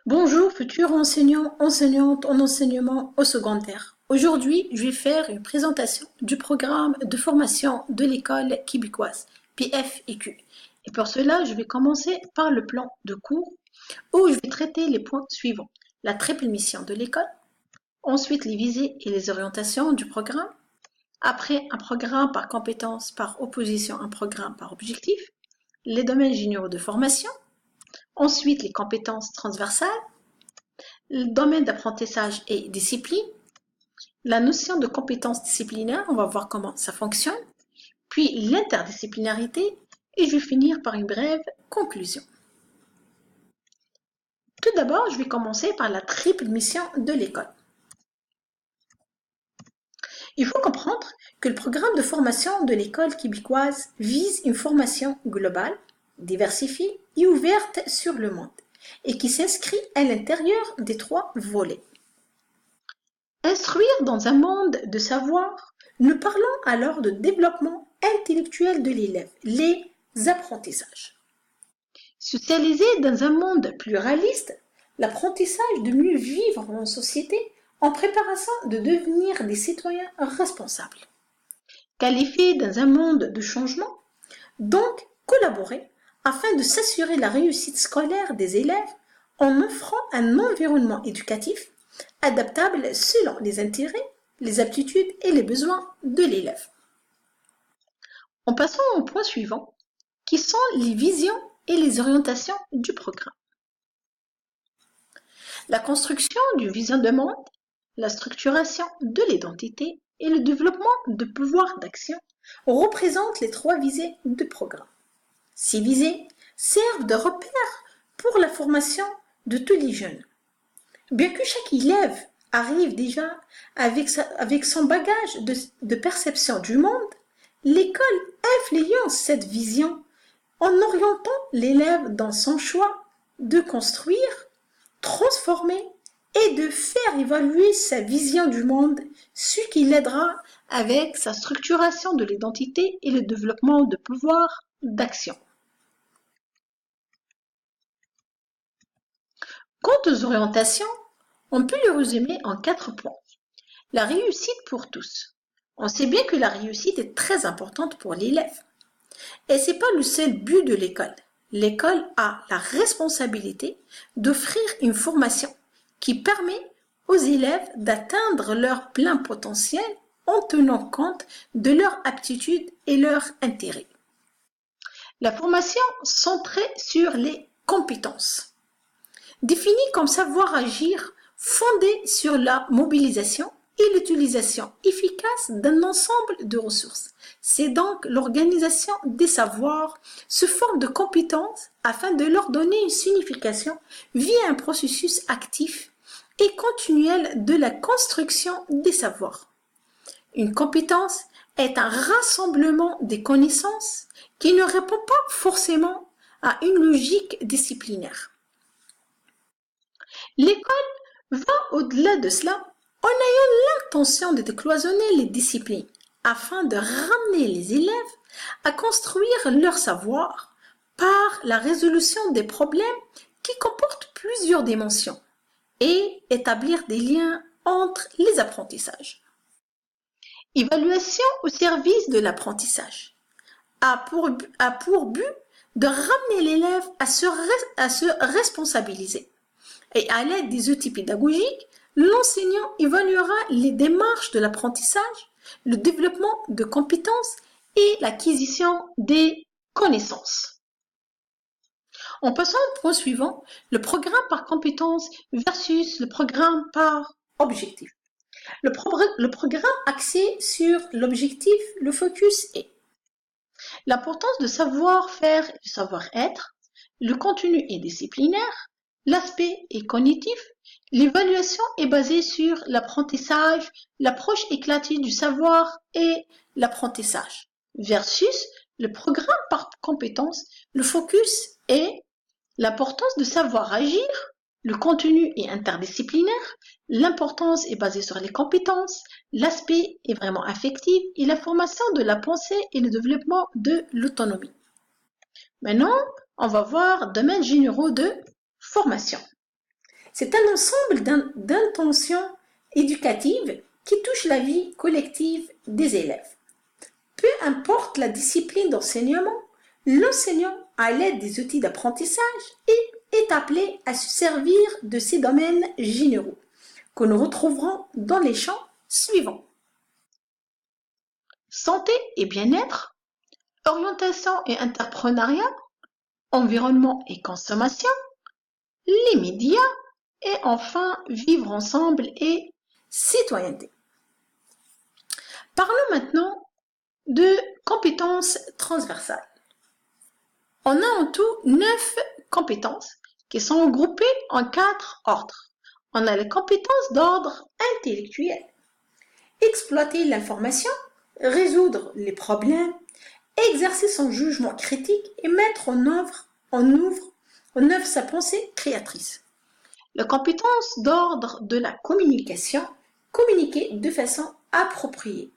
Bonjour futurs enseignants, enseignantes en enseignement au secondaire. Aujourd'hui, je vais faire une présentation du programme de formation de l'école québécoise, PFEQ. Et pour cela, je vais commencer par le plan de cours où je vais traiter les points suivants. La triple mission de l'école, ensuite les visées et les orientations du programme, après un programme par compétence par opposition à un programme par objectif, les domaines généraux de formation, ensuite les compétences transversales, le domaine d'apprentissage et discipline, la notion de compétence disciplinaire, on va voir comment ça fonctionne, puis l'interdisciplinarité, et je vais finir par une brève conclusion. Tout d'abord, je vais commencer par la triple mission de l'école. Il faut comprendre que le programme de formation de l'école québécoise vise une formation globale, diversifiée et ouverte sur le monde, et qui s'inscrit à l'intérieur des trois volets. Instruire dans un monde de savoir, nous parlons alors de développement intellectuel de l'élève, les apprentissages. Socialiser dans un monde pluraliste, l'apprentissage de mieux vivre en société en préparation de devenir des citoyens responsables. Qualifier dans un monde de changement, donc collaborer afin de s'assurer la réussite scolaire des élèves en offrant un environnement éducatif adaptable selon les intérêts, les aptitudes et les besoins de l'élève. En passant au point suivant, qui sont les visions et les orientations du programme. La construction d'une vision de monde, la structuration de l'identité et le développement de pouvoir d'action représentent les trois visées du programme. Ces visées servent de repères pour la formation de tous les jeunes. Bien que chaque élève arrive déjà avec son bagage de perception du monde, l'école influence cette vision en orientant l'élève dans son choix de construire, transformer et de faire évoluer sa vision du monde, ce qui l'aidera avec sa structuration de l'identité et le développement de pouvoir d'action. Quant aux orientations, on peut les résumer en 4 points. La réussite pour tous. On sait bien que la réussite est très importante pour l'élève. Et ce n'est pas le seul but de l'école. L'école a la responsabilité d'offrir une formation qui permet aux élèves d'atteindre leur plein potentiel en tenant compte de leurs aptitudes et leurs intérêts. La formation centrée sur les compétences. Définie comme savoir agir fondé sur la mobilisation et l'utilisation efficace d'un ensemble de ressources. C'est donc l'organisation des savoirs sous forme de compétences afin de leur donner une signification via un processus actif et continuel de la construction des savoirs. Une compétence est un rassemblement des connaissances qui ne répond pas forcément à une logique disciplinaire. L'école va au-delà de cela en ayant l'intention de décloisonner les disciplines afin de ramener les élèves à construire leur savoir par la résolution des problèmes qui comportent plusieurs dimensions et établir des liens entre les apprentissages. Évaluation au service de l'apprentissage a pour but de ramener l'élève à se responsabiliser. Et à l'aide des outils pédagogiques, l'enseignant évaluera les démarches de l'apprentissage, le développement de compétences et l'acquisition des connaissances. En passant au point suivant, le programme par compétences versus le programme par objectif. Le programme axé sur l'objectif, le focus est l'importance de savoir-faire et de savoir-être, le contenu est disciplinaire, l'aspect est cognitif, l'évaluation est basée sur l'apprentissage, l'approche éclatée du savoir et l'apprentissage. Versus le programme par compétence, le focus est l'importance de savoir agir, le contenu est interdisciplinaire, l'importance est basée sur les compétences, l'aspect est vraiment affectif et la formation de la pensée et le développement de l'autonomie. Maintenant, on va voir domaines généraux de formation. C'est un ensemble d'intentions éducatives qui touchent la vie collective des élèves. Peu importe la discipline d'enseignement, l'enseignant, à l'aide des outils d'apprentissage, est appelé à se servir de ces domaines généraux que nous retrouverons dans les champs suivants. Santé et bien-être, orientation et entrepreneuriat, environnement et consommation, les médias et enfin vivre ensemble et citoyenneté. Parlons maintenant de compétences transversales. On a en tout 9 compétences qui sont groupées en 4 ordres. On a les compétences d'ordre intellectuel, exploiter l'information, résoudre les problèmes, exercer son jugement critique et mettre en œuvre sa pensée créatrice. Les compétences d'ordre de la communication, communiquer de façon appropriée.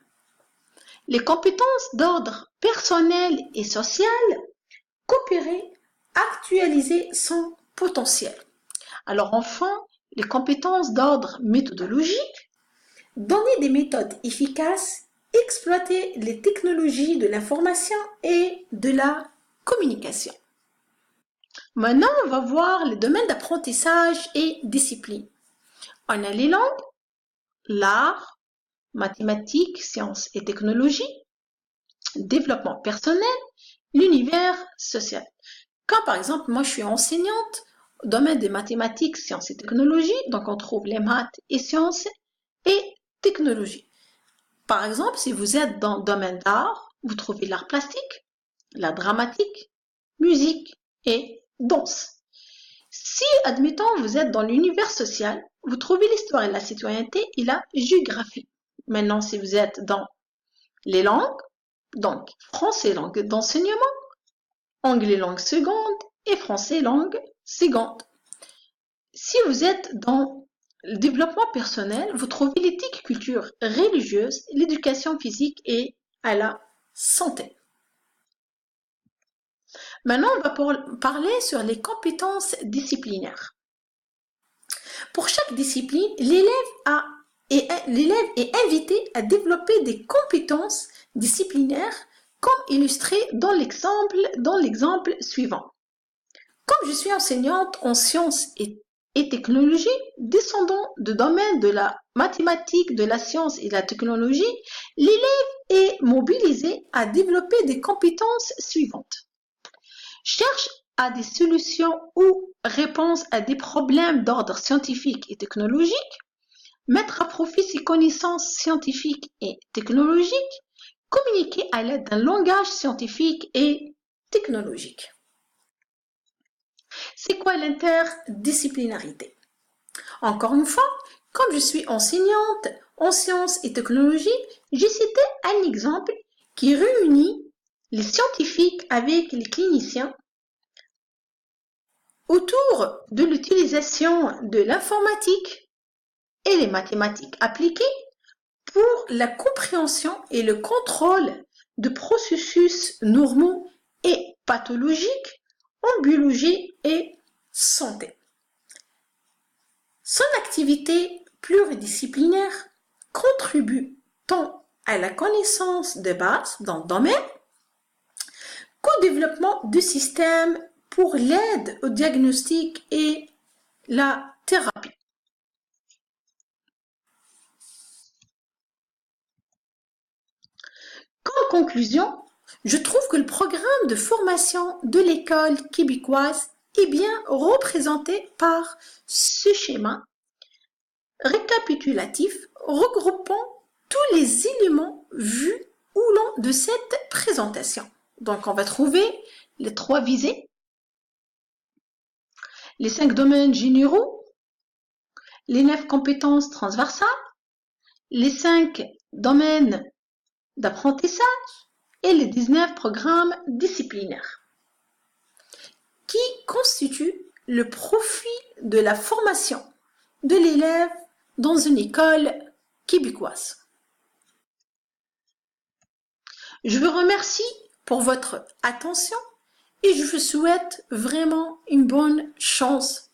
Les compétences d'ordre personnel et social, coopérer, actualiser son potentiel. Alors enfin, les compétences d'ordre méthodologique, donner des méthodes efficaces, exploiter les technologies de l'information et de la communication. Maintenant, on va voir les domaines d'apprentissage et discipline. On a les langues, l'art, mathématiques, sciences et technologies, développement personnel, l'univers social. Quand par exemple, moi je suis enseignante au domaine des mathématiques, sciences et technologies, donc on trouve les maths et sciences et technologies. Par exemple, si vous êtes dans le domaine d'art, vous trouvez l'art plastique, l'art dramatique, musique et danse. Si, admettons, vous êtes dans l'univers social, vous trouvez l'histoire et la citoyenneté et la géographie. Maintenant, si vous êtes dans les langues, donc français langue d'enseignement, anglais langue seconde et français langue seconde. Si vous êtes dans le développement personnel, vous trouvez l'éthique, culture religieuse, l'éducation physique et à la santé. Maintenant, on va parler sur les compétences disciplinaires. Pour chaque discipline, l'élève est invité à développer des compétences disciplinaires comme illustré dans l'exemple suivant. Comme je suis enseignante en sciences et technologies, descendant du domaine de la mathématique, de la science et de la technologie, l'élève est mobilisé à développer des compétences suivantes. Cherche à des solutions ou réponses à des problèmes d'ordre scientifique et technologique, mettre à profit ses connaissances scientifiques et technologiques, communiquer à l'aide d'un langage scientifique et technologique. C'est quoi l'interdisciplinarité? Encore une fois, comme je suis enseignante en sciences et technologies, j'ai cité un exemple qui réunit les scientifiques avec les cliniciens autour de l'utilisation de l'informatique et les mathématiques appliquées pour la compréhension et le contrôle de processus normaux et pathologiques en biologie et santé. Son activité pluridisciplinaire contribue tant à la connaissance de base dans le domaine qu'au développement du système pour l'aide au diagnostic et la thérapie. En conclusion, je trouve que le programme de formation de l'école québécoise est bien représenté par ce schéma récapitulatif regroupant tous les éléments vus au long de cette présentation. Donc, on va trouver les 3 visées, les 5 domaines généraux, les 9 compétences transversales, les 5 domaines d'apprentissage et les 19 programmes disciplinaires qui constituent le profil de la formation de l'élève dans une école québécoise. Je vous remercie pour votre attention et je vous souhaite vraiment une bonne chance